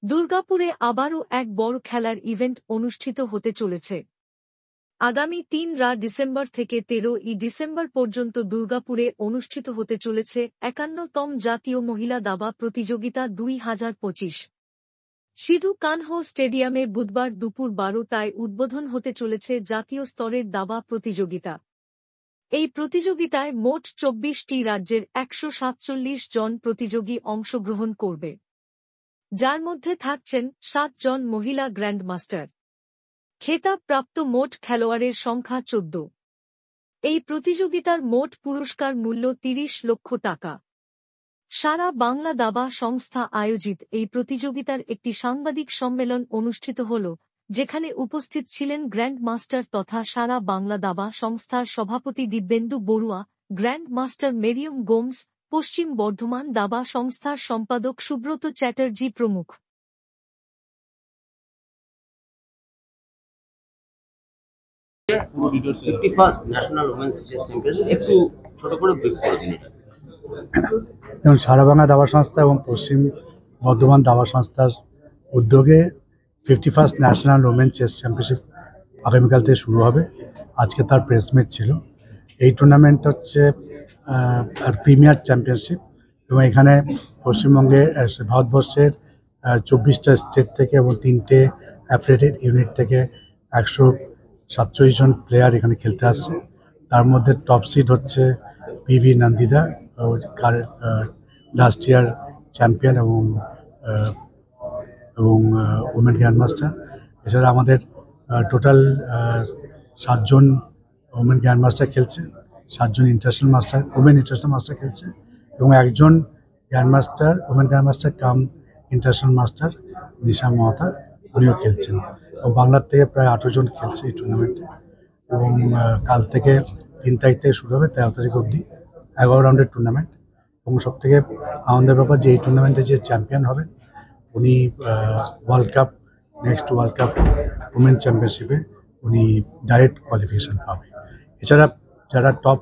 দুর্গাপুরে আবারও এক বড় খেলার ইভেন্ট অনুষ্ঠিত হতে চলেছে। আগামী ৩ ডিসেম্বর থেকে ১৩ ডিসেম্বর পর্যন্ত দুর্গাপুরে অনুষ্ঠিত হতে চলেছে ৫১তম জাতীয় মহিলা দাবা প্রতিযোগিতা ২০২৫। সিধু কানহো স্টেডিয়ামে বুধবার দুপুর ১২টায় উদ্বোধন হতে চলেছে জাতীয় স্তরের দাবা প্রতিযোগিতা। এই প্রতিযোগিতায় মোট ২৪টি রাজ্যের ১৪৭ জন প্রতিযোগী অংশগ্রহণ করবে, যার মধ্যে থাকছেন ৭ জন মহিলা গ্র্যান্ডমাস্টার। খেতাবপ্রাপ্ত মোট খেলোয়াড়ের সংখ্যা ১৪। এই প্রতিযোগিতার মোট পুরস্কার মূল্য ৩০ লক্ষ টাকা। সারা বাংলা দাবা সংস্থা আয়োজিত এই প্রতিযোগিতার একটি সাংবাদিক সম্মেলন অনুষ্ঠিত হল, যেখানে উপস্থিত ছিলেন গ্র্যান্ড মাস্টার তথা সারা বাংলা দাবা সংস্থার সভাপতি দিব্যেন্দু বড়ুয়া, গ্র্যান্ড মাস্টার মেরিয়ম গোমস, পশ্চিম বর্ধমান দাবা সংস্থার সম্পাদক সুব্রত চ্যাটার্জি প্রমুখ। সারা বাংলা দাবা সংস্থা এবং পশ্চিম বর্ধমান দাবা সংস্থার উদ্যোগে 51st national women chess championship আগামীকাল থেকে শুরু হবে। আজকে তার প্রেস মিট ছিল। এই টুর্নামেন্ট হচ্ছে প্রিমিয়ার চ্যাম্পিয়নশিপ এবং এখানে পশ্চিমবঙ্গে ভারতবর্ষের 24টা স্টেট থেকে এবং 3টে অ্যাফিলিয়েটেড ইউনিট থেকে 147 জন প্লেয়ার এখানে খেলতে আসছে। তার মধ্যে টপ সিড হচ্ছে PV Nandita, last year champion এবং ওমেন গ্র্যান্ডমাস্টার। এছাড়া আমাদের টোটাল 7 জন ওমেন গ্র্যান্ডমাস্টার খেলছে, 7 জন ওমেন ইন্টারন্যাশনাল মাস্টার খেলছে এবং একজন গ্র্যান্ডমাস্টার, ওমেন গ্র্যান্ডমাস্টার কাম ইন্টারন্যাশনাল মাস্টার নিশা মহাতা, উনিও খেলছেন। এবং বাংলার থেকে প্রায় 18 জন খেলছে এই টুর্নামেন্টে। এবং কাল থেকে 3 তারিখ থেকে শুরু হবে, 13 তারিখ অবধি 11 রাউন্ডের টুর্নামেন্ট। এবং সবথেকে আনন্দের ব্যাপার যে এই টুর্নামেন্টে যে চ্যাম্পিয়ন হবেন উনি নেক্সট ওয়ার্ল্ড কাপ ওমেন চ্যাম্পিয়নশিপে উনি ডাইরেক্ট কোয়ালিফিকেশন পাবে। এছাড়া যারা টপ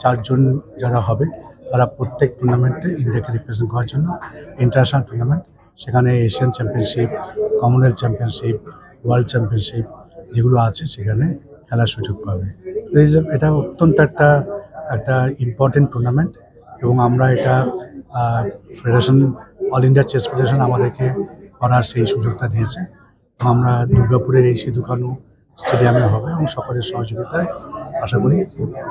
4 জন যারা হবে তারা প্রত্যেক টুর্নামেন্টে ইন্ডিয়াকে রিপ্রেজেন্ট করার জন্য ইন্টারন্যাশনাল টুর্নামেন্ট, সেখানে Asian championship, Commonwealth championship, world championship যেগুলো আছে সেখানে খেলার সুযোগ পাবে। এটা অত্যন্ত একটা ইম্পর্টেন্ট টুর্নামেন্ট এবং আমরা এটা federation, all India chess federation আমাদেরকে করার সেই সুযোগটা দিয়েছে। আমরা দুর্গাপুরের এই সিধু কানহো স্টেডিয়ামে হবে এবং সকলের সহযোগিতায় আশা করি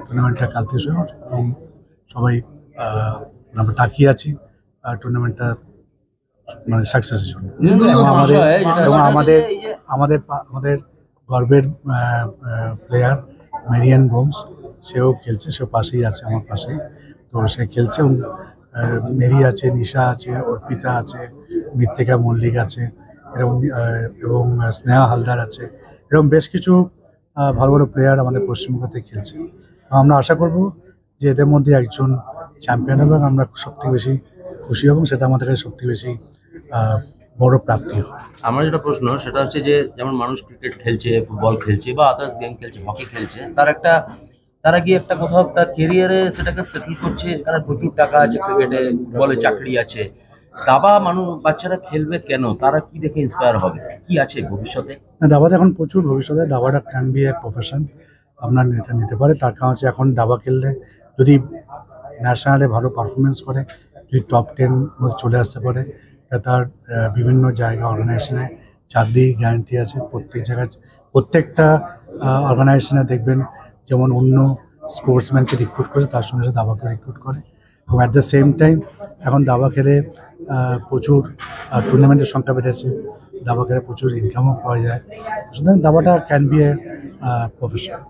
টুর্নামেন্টটা কাল থেকে শুরু এবং সবাই আমরা তাকিয়ে আছি টুর্নামেন্টটা মানে সাকসেসের জন্য। এবং আমাদের গর্বের প্লেয়ার মেরিয়াম গোমস, সেও খেলছে, সে পাশেই আছে, আমার পাশেই। তো সে খেলছে এবং মেরি আছে, নিশা আছে, অর্পিতা আছে, মৃত্তিকা মল্লিক আছে, এবং স্নেহা হালদার আছে। এরকম বেশ কিছু ভালো ভালো প্লেয়ার আমাদের পশ্চিমবঙ্গ থেকে খেলছে। আমরা আশা করব যে এদের মধ্যে একজন চ্যাম্পিয়ন হবে এবং আমরা সবথেকে বেশি খুশি হব, সেটা আমাদের কাছে সবথেকে বেশি বড় প্রাপ্তি হবে। আমার যেটা প্রশ্ন সেটা হচ্ছে যে যেমন মানুষ ক্রিকেট খেলছে, ফুটবল খেলছে বা আদার্স গেম খেলছে, হকি খেলছে, তারা কি একটা কোথাও তার কেরিয়ারে সেটাকে সেটেল করছে। এখানে প্রচুর টাকা আছে, ক্রিকেটে, ফুটবলে চাকরি আছে। দাবা বাচ্চারা খেলবে কেন? তারা কি দেখে ইন্সপায়ার হবে? কি আছে ভবিষ্যতে? দাবাতে এখন প্রচুর ভবিষ্যতে, দাবাটা ক্যান বি এ প্রফেশন, আপনার নিতে পারে। তার কারণ হচ্ছে এখন দাবা খেললে যদি ন্যাশনালে ভালো পারফরমেন্স করে, যদি টপ 10 মধ্যে চলে আসতে পারে, তার বিভিন্ন জায়গা অর্গানাইজেশনে চাকরি গ্যারান্টি আছে। প্রত্যেকটা অর্গানাইজেশনে দেখবেন যেমন অন্য স্পোর্টসম্যানকে রিক্রুট করে, তার সঙ্গে সাথে দাবাকে রিক্রুট করে। এবং অ্যাট দ্য সেম টাইম এখন দাবা খেলে প্রচুর টুর্নামেন্টের সংখ্যা বেড়েছে, দাবা খেলে প্রচুর ইনকামও পাওয়া যায়। সুতরাং দাবাটা ক্যান বি এ প্রফেশন।